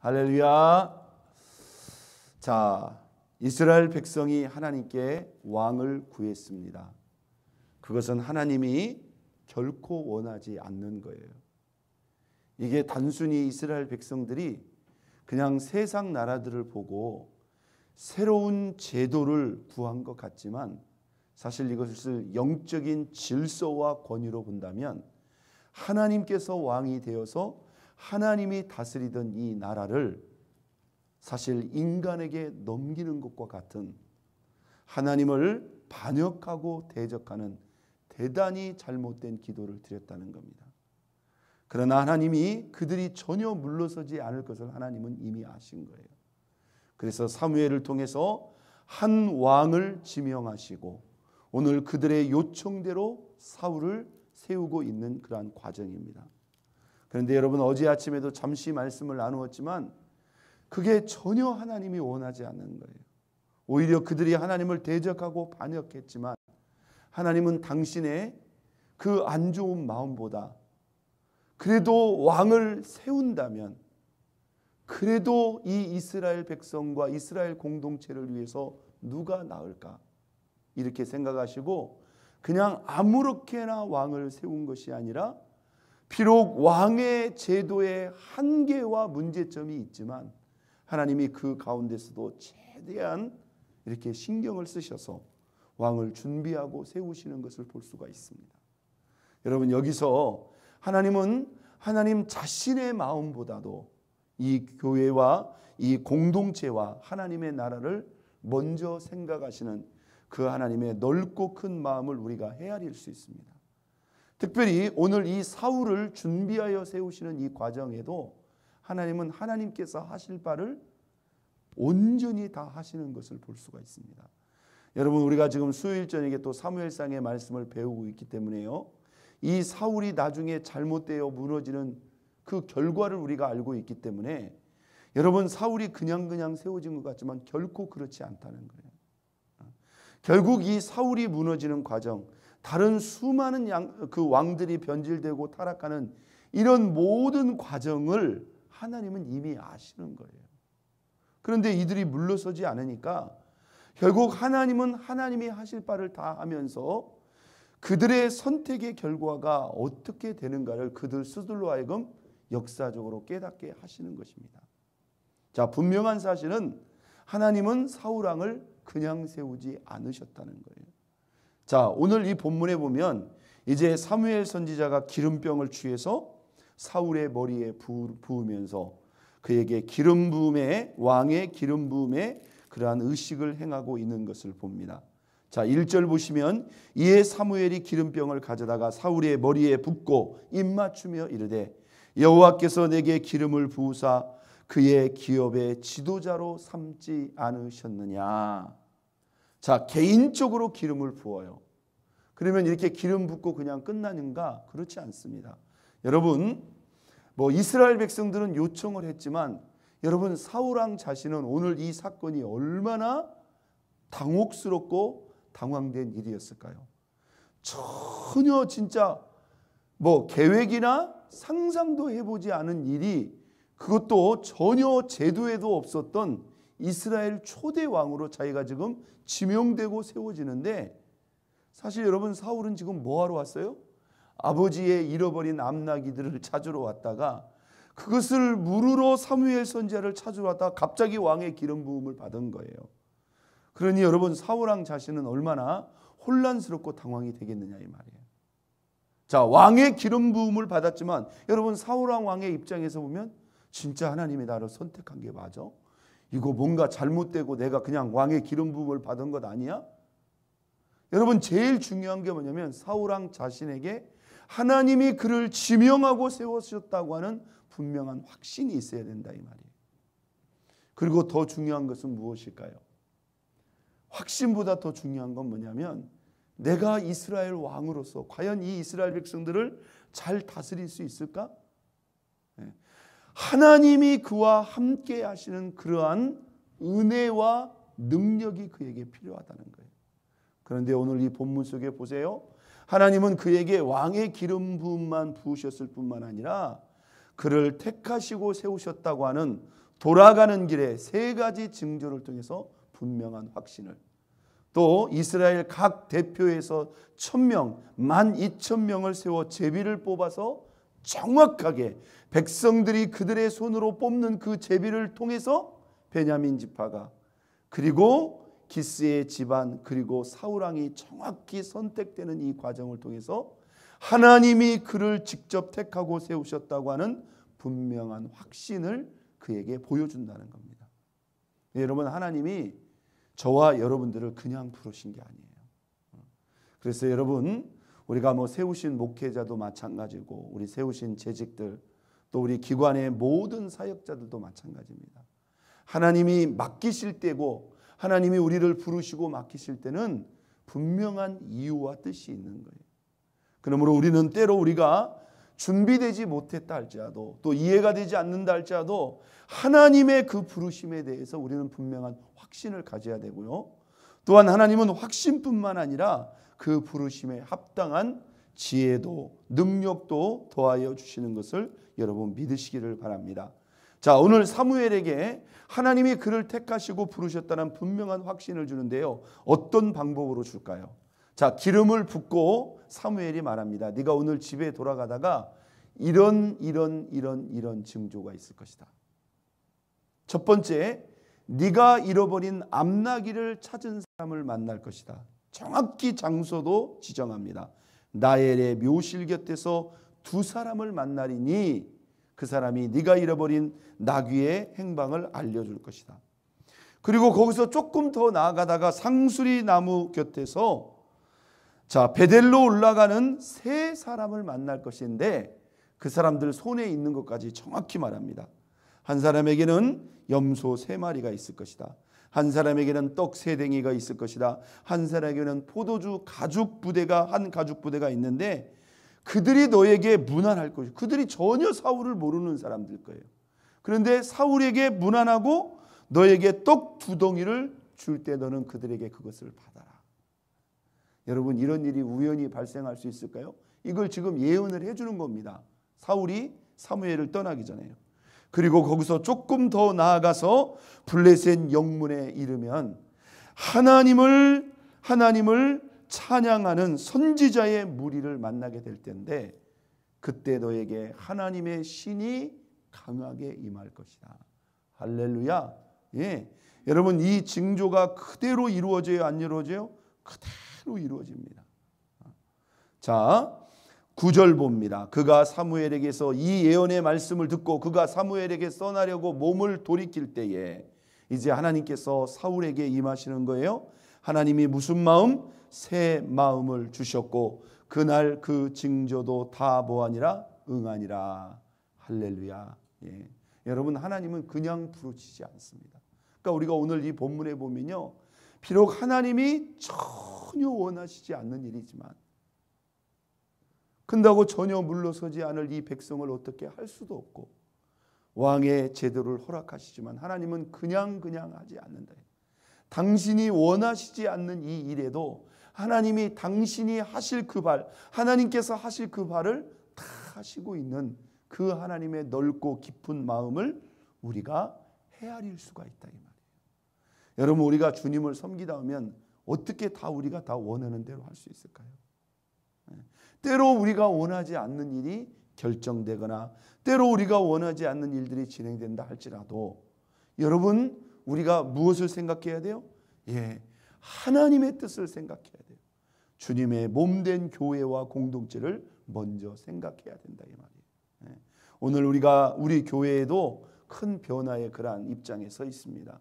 할렐루야. 자, 이스라엘 백성이 하나님께 왕을 구했습니다. 그것은 하나님이 결코 원하지 않는 거예요. 이게 단순히 이스라엘 백성들이 그냥 세상 나라들을 보고 새로운 제도를 구한 것 같지만 사실 이것을 영적인 질서와 권위로 본다면 하나님께서 왕이 되어서 하나님이 다스리던 이 나라를 사실 인간에게 넘기는 것과 같은 하나님을 반역하고 대적하는 대단히 잘못된 기도를 드렸다는 겁니다. 그러나 하나님이 그들이 전혀 물러서지 않을 것을 하나님은 이미 아신 거예요. 그래서 사무엘을 통해서 한 왕을 지명하시고 오늘 그들의 요청대로 사울을 세우고 있는 그러한 과정입니다. 그런데 여러분, 어제 아침에도 잠시 말씀을 나누었지만 그게 전혀 하나님이 원하지 않는 거예요. 오히려 그들이 하나님을 대적하고 반역했지만 하나님은 당신의 그 안 좋은 마음보다 그래도 왕을 세운다면 그래도 이 이스라엘 백성과 이스라엘 공동체를 위해서 누가 나을까 이렇게 생각하시고 그냥 아무렇게나 왕을 세운 것이 아니라 비록 왕의 제도에 한계와 문제점이 있지만 하나님이 그 가운데서도 최대한 이렇게 신경을 쓰셔서 왕을 준비하고 세우시는 것을 볼 수가 있습니다. 여러분, 여기서 하나님은 하나님 자신의 마음보다도 이 교회와 이 공동체와 하나님의 나라를 먼저 생각하시는 그 하나님의 넓고 큰 마음을 우리가 헤아릴 수 있습니다. 특별히 오늘 이 사울을 준비하여 세우시는 이 과정에도 하나님은 하나님께서 하실 바를 온전히 다 하시는 것을 볼 수가 있습니다. 여러분, 우리가 지금 수요일 저녁에 또 사무엘상의 말씀을 배우고 있기 때문에요, 이 사울이 나중에 잘못되어 무너지는 그 결과를 우리가 알고 있기 때문에 여러분, 사울이 그냥 세워진 것 같지만 결코 그렇지 않다는 거예요. 결국 이 사울이 무너지는 과정, 다른 수많은 그 왕들이 변질되고 타락하는 이런 모든 과정을 하나님은 이미 아시는 거예요. 그런데 이들이 물러서지 않으니까 결국 하나님은 하나님이 하실 바를 다 하면서 그들의 선택의 결과가 어떻게 되는가를 그들 스스로 하여금 역사적으로 깨닫게 하시는 것입니다. 자, 분명한 사실은 하나님은 사울 왕을 그냥 세우지 않으셨다는 거예요. 자, 오늘 이 본문에 보면 이제 사무엘 선지자가 기름병을 취해서 사울의 머리에 부으면서 그에게 기름 부음에, 왕의 기름 부음에 그러한 의식을 행하고 있는 것을 봅니다. 자, 1절 보시면 이에 사무엘이 기름병을 가져다가 사울의 머리에 붓고 입맞추며 이르되 여호와께서 내게 기름을 부으사 그의 기업의 지도자로 삼지 않으셨느냐. 자, 개인적으로 기름을 부어요. 그러면 이렇게 기름 붓고 그냥 끝나는가? 그렇지 않습니다. 여러분, 이스라엘 백성들은 요청을 했지만 여러분, 사울 왕 자신은 오늘 이 사건이 얼마나 당혹스럽고 당황된 일이었을까요? 전혀 진짜 계획이나 상상도 해보지 않은 일이, 그것도 전혀 제도에도 없었던 이스라엘 초대 왕으로 자기가 지금 지명되고 세워지는데, 사실 여러분, 사울은 지금 뭐하러 왔어요? 아버지의 잃어버린 암나기들을 찾으러 왔다가 그것을 물으러 사무엘 선지자를 찾으러 왔다가 갑자기 왕의 기름 부음을 받은 거예요. 그러니 여러분, 사울 왕 자신은 얼마나 혼란스럽고 당황이 되겠느냐 이 말이에요. 자, 왕의 기름 부음을 받았지만 여러분, 사울 왕의 입장에서 보면 진짜 하나님이 나를 선택한 게 맞아? 이거 뭔가 잘못되고 내가 그냥 왕의 기름 부음을 받은 것 아니야? 여러분, 제일 중요한 게 뭐냐면 사울 왕 자신에게 하나님이 그를 지명하고 세우셨다고 하는 분명한 확신이 있어야 된다 이 말이에요. 그리고 더 중요한 것은 무엇일까요? 확신보다 더 중요한 건 뭐냐면 내가 이스라엘 왕으로서 과연 이 이스라엘 백성들을 잘 다스릴 수 있을까? 하나님이 그와 함께 하시는 그러한 은혜와 능력이 그에게 필요하다는 거예요. 그런데 오늘 이 본문 속에 보세요. 하나님은 그에게 왕의 기름 부음만 부으셨을 뿐만 아니라 그를 택하시고 세우셨다고 하는 돌아가는 길에 세 가지 징조를 통해서 분명한 확신을, 또 이스라엘 각 대표에서 1000명, 12,000명을 세워 제비를 뽑아서 정확하게 백성들이 그들의 손으로 뽑는 그 제비를 통해서 베냐민 지파가, 그리고 기스의 집안, 그리고 사울 왕이 정확히 선택되는 이 과정을 통해서 하나님이 그를 직접 택하고 세우셨다고 하는 분명한 확신을 그에게 보여준다는 겁니다. 여러분, 하나님이 저와 여러분들을 그냥 부르신 게 아니에요. 그래서 여러분, 우리가 세우신 목회자도 마찬가지고, 우리 세우신 재직들, 또 우리 기관의 모든 사역자들도 마찬가지입니다. 하나님이 맡기실 때고, 하나님이 우리를 부르시고 맡기실 때는 분명한 이유와 뜻이 있는 거예요. 그러므로 우리는 때로 우리가 준비되지 못했다 할지라도, 또 이해가 되지 않는다 할지라도 하나님의 그 부르심에 대해서 우리는 분명한 확신을 가져야 되고요. 또한 하나님은 확신뿐만 아니라 그 부르심에 합당한 지혜도 능력도 더하여 주시는 것을 여러분 믿으시기를 바랍니다. 자, 오늘 사무엘에게 하나님이 그를 택하시고 부르셨다는 분명한 확신을 주는데요. 어떤 방법으로 줄까요? 자, 기름을 붓고 사무엘이 말합니다. 네가 오늘 집에 돌아가다가 이런 징조가 있을 것이다. 첫 번째, 네가 잃어버린 암나귀를 찾은 사람을 만날 것이다. 정확히 장소도 지정합니다. 나엘의 묘실 곁에서 두 사람을 만나리니 그 사람이 네가 잃어버린 나귀의 행방을 알려줄 것이다. 그리고 거기서 조금 더 나아가다가 상수리 나무 곁에서 베델로 올라가는 세 사람을 만날 것인데 그 사람들 손에 있는 것까지 정확히 말합니다. 한 사람에게는 염소 3마리가 있을 것이다. 한 사람에게는 떡 3댕이가 있을 것이다. 한 사람에게는 포도주 가죽 부대가 있는데 그들이 너에게 문안할 것이다. 그들이 전혀 사울을 모르는 사람들 거예요. 그런데 사울에게 문안하고 너에게 떡 2덩이를 줄 때 너는 그들에게 그것을 받아라. 여러분, 이런 일이 우연히 발생할 수 있을까요? 이걸 지금 예언을 해주는 겁니다. 사울이 사무엘을 떠나기 전에요. 그리고 거기서 조금 더 나아가서 블레셋 영문에 이르면 하나님을 찬양하는 선지자의 무리를 만나게 될 텐데 그때 너에게 하나님의 신이 강하게 임할 것이다. 할렐루야. 예. 여러분, 이 징조가 그대로 이루어져요, 안 이루어져요? 그대로 이루어집니다. 자, 9절 봅니다. 그가 사무엘에게서 이 예언의 말씀을 듣고 그가 사무엘에게 떠나려고 몸을 돌이킬 때에 이제 하나님께서 사울에게 임하시는 거예요. 하나님이 무슨 마음? 새 마음을 주셨고 그날 그 징조도 다 뭐하니라? 응하니라. 할렐루야. 예. 여러분, 하나님은 그냥 부르시지 않습니다. 그러니까 우리가 오늘 이 본문에 보면요, 비록 하나님이 전혀 원하시지 않는 일이지만 근다고 전혀 물러서지 않을 이 백성을 어떻게 할 수도 없고 왕의 제도를 허락하시지만 하나님은 그냥 하지 않는다. 당신이 원하시지 않는 이 일에도 하나님이 당신이 하실 그 발, 하나님께서 하실 그 발을 다 하시고 있는 그 하나님의 넓고 깊은 마음을 우리가 헤아릴 수가 있다 이 말이에요. 여러분, 우리가 주님을 섬기다 보면 어떻게 우리가 다 원하는 대로 할 수 있을까요? 때로 우리가 원하지 않는 일이 결정되거나 때로 우리가 원하지 않는 일들이 진행된다 할지라도 여러분, 우리가 무엇을 생각해야 돼요? 예, 하나님의 뜻을 생각해야 돼요. 주님의 몸된 교회와 공동체를 먼저 생각해야 된다 이 말이에요. 예. 오늘 우리 교회에도 큰 변화의 그러한 입장에 서 있습니다.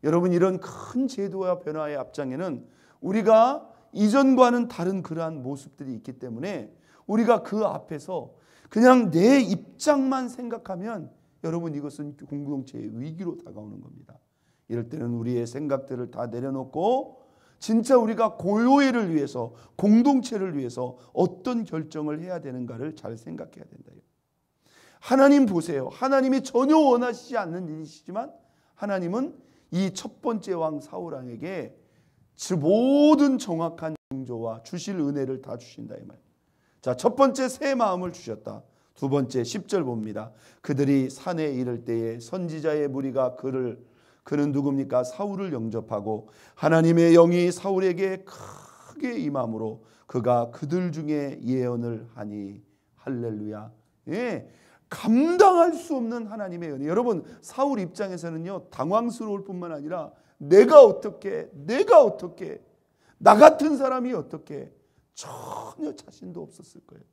여러분, 이런 큰 제도와 변화의 앞장에는 우리가 이전과는 다른 그러한 모습들이 있기 때문에 우리가 그 앞에서 그냥 내 입장만 생각하면 여러분, 이것은 공동체의 위기로 다가오는 겁니다. 이럴 때는 우리의 생각들을 다 내려놓고 진짜 우리가 교회를 위해서, 공동체를 위해서 어떤 결정을 해야 되는가를 잘 생각해야 된다. 하나님 보세요. 하나님이 전혀 원하시지 않는 일이시지만 하나님은 이 첫 번째 왕 사울 왕에게 모든 정확한 징조와 주실 은혜를 다 주신다 이 말. 자, 첫 번째 새 마음을 주셨다. 두 번째 10절 봅니다. 그들이 산에 이를 때에 선지자의 무리가 그는 누굽니까? 사울을 영접하고 하나님의 영이 사울에게 크게 임함으로 그가 그들 중에 예언을 하니. 할렐루야. 예, 감당할 수 없는 하나님의 은혜. 여러분, 사울 입장에서는요, 당황스러울 뿐만 아니라 내가 어떻게 나 같은 사람이 어떻게, 전혀 자신도 없었을 거예요.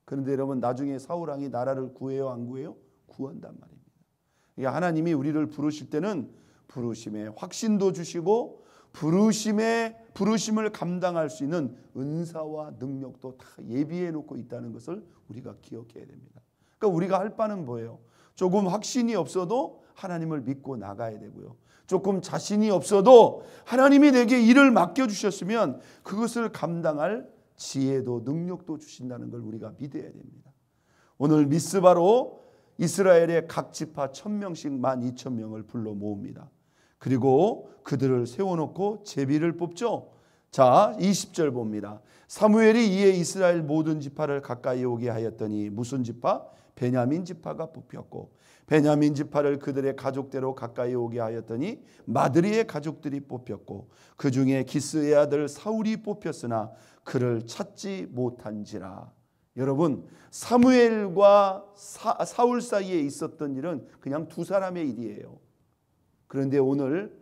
그런데 여러분, 나중에 사울 왕이 나라를 구해요, 안 구해요? 구한단 말입니다. 하나님이 우리를 부르실 때는 부르심에 확신도 주시고 부르심을 감당할 수 있는 은사와 능력도 다 예비해 놓고 있다는 것을 우리가 기억해야 됩니다. 그러니까 우리가 할 바는 뭐예요? 조금 확신이 없어도 하나님을 믿고 나가야 되고요. 조금 자신이 없어도 하나님이 내게 일을 맡겨주셨으면 그것을 감당할 지혜도 능력도 주신다는 걸 우리가 믿어야 됩니다. 오늘 미스바로 이스라엘의 각 지파 1000명씩 12,000명을 불러 모읍니다. 그리고 그들을 세워놓고 제비를 뽑죠. 자, 20절 봅니다. 사무엘이 이에 이스라엘 모든 지파를 가까이 오게 하였더니 무슨 지파? 베냐민 지파가 뽑혔고 베냐민 지파를 그들의 가족대로 가까이 오게 하였더니 마드리의 가족들이 뽑혔고 그 중에 기스의 아들 사울이 뽑혔으나 그를 찾지 못한지라. 여러분, 사무엘과 사울 사이에 있었던 일은 그냥 두 사람의 일이에요. 그런데 오늘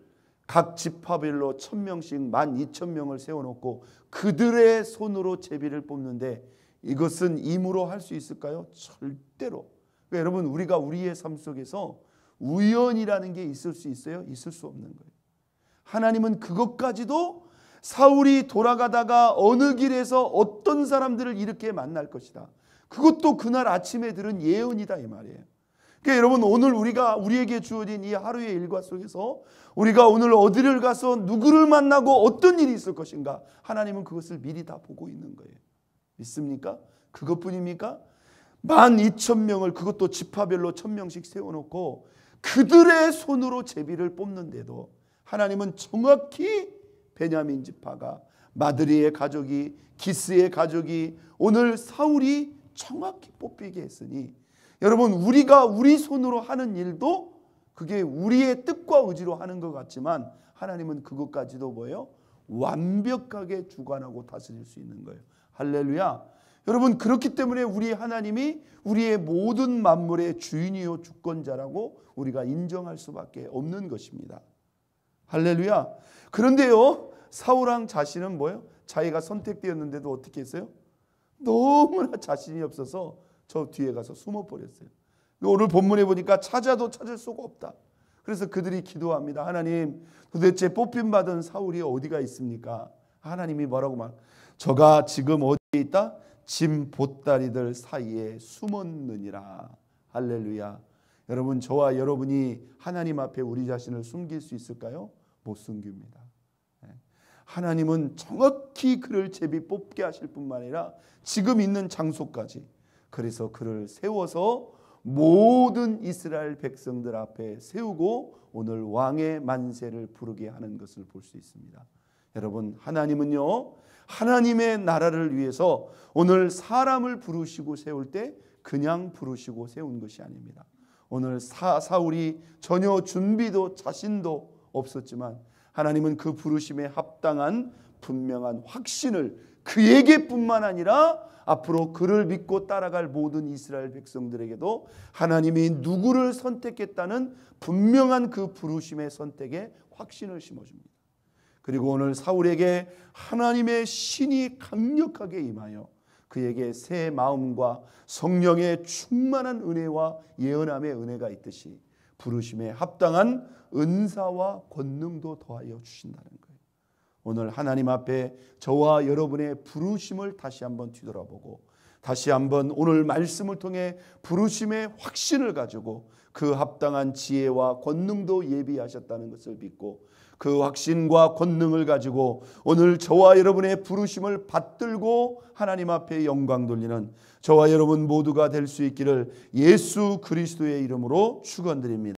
각 지파별로 1000명씩 12,000명을 세워놓고 그들의 손으로 제비를 뽑는데 이것은 임으로 할 수 있을까요? 절대로. 그러니까 여러분, 우리가 우리의 삶 속에서 우연이라는 게 있을 수 있어요? 있을 수 없는 거예요. 하나님은 그것까지도 사울이 돌아가다가 어느 길에서 어떤 사람들을 이렇게 만날 것이다. 그것도 그날 아침에 들은 예언이다 이 말이에요. 그러니까 여러분, 오늘 우리에게 주어진 이 하루의 일과 속에서 우리가 오늘 어디를 가서 누구를 만나고 어떤 일이 있을 것인가, 하나님은 그것을 미리 다 보고 있는 거예요. 믿습니까? 그것뿐입니까? 12,000명을 그것도 지파별로 1000명씩 세워놓고 그들의 손으로 제비를 뽑는데도 하나님은 정확히 베냐민 지파가, 마드리의 가족이, 기스의 가족이, 오늘 사울이 정확히 뽑히게 했으니 여러분, 우리가 우리 손으로 하는 일도 그게 우리의 뜻과 의지로 하는 것 같지만 하나님은 그것까지도 뭐예요? 완벽하게 주관하고 다스릴 수 있는 거예요. 할렐루야. 여러분, 그렇기 때문에 우리 하나님이 우리의 모든 만물의 주인이요 주권자라고 우리가 인정할 수밖에 없는 것입니다. 할렐루야. 그런데요, 사울왕 자신은 뭐예요? 자기가 선택되었는데도 어떻게 했어요? 너무나 자신이 없어서 저 뒤에 가서 숨어버렸어요. 오늘 본문에 보니까 찾아도 찾을 수가 없다. 그래서 그들이 기도합니다. 하나님, 도대체 뽑힘받은 사울이 어디가 있습니까? 하나님이 뭐라고 말? 저가 지금 어디에 있다? 짐 보따리들 사이에 숨었느니라. 할렐루야. 여러분, 저와 여러분이 하나님 앞에 우리 자신을 숨길 수 있을까요? 못 숨깁니다. 하나님은 정확히 그를 제비 뽑게 하실 뿐만 아니라 지금 있는 장소까지, 그래서 그를 세워서 모든 이스라엘 백성들 앞에 세우고 오늘 왕의 만세를 부르게 하는 것을 볼 수 있습니다. 여러분, 하나님은요, 하나님의 나라를 위해서 오늘 사람을 부르시고 세울 때 그냥 부르시고 세운 것이 아닙니다. 오늘 사울이 전혀 준비도 자신도 없었지만 하나님은 그 부르심에 합당한 분명한 확신을 그에게뿐만 아니라 앞으로 그를 믿고 따라갈 모든 이스라엘 백성들에게도 하나님이 누구를 선택했다는 분명한 그 부르심의 선택에 확신을 심어줍니다. 그리고 오늘 사울에게 하나님의 신이 강력하게 임하여 그에게 새 마음과 성령의 충만한 은혜와 예언함의 은혜가 있듯이 부르심에 합당한 은사와 권능도 더하여 주신다는 거예요. 오늘 하나님 앞에 저와 여러분의 부르심을 다시 한번 뒤돌아보고 다시 한번 오늘 말씀을 통해 부르심의 확신을 가지고 그 합당한 지혜와 권능도 예비하셨다는 것을 믿고 그 확신과 권능을 가지고 오늘 저와 여러분의 부르심을 받들고 하나님 앞에 영광 돌리는 저와 여러분 모두가 될 수 있기를 예수 그리스도의 이름으로 축원드립니다.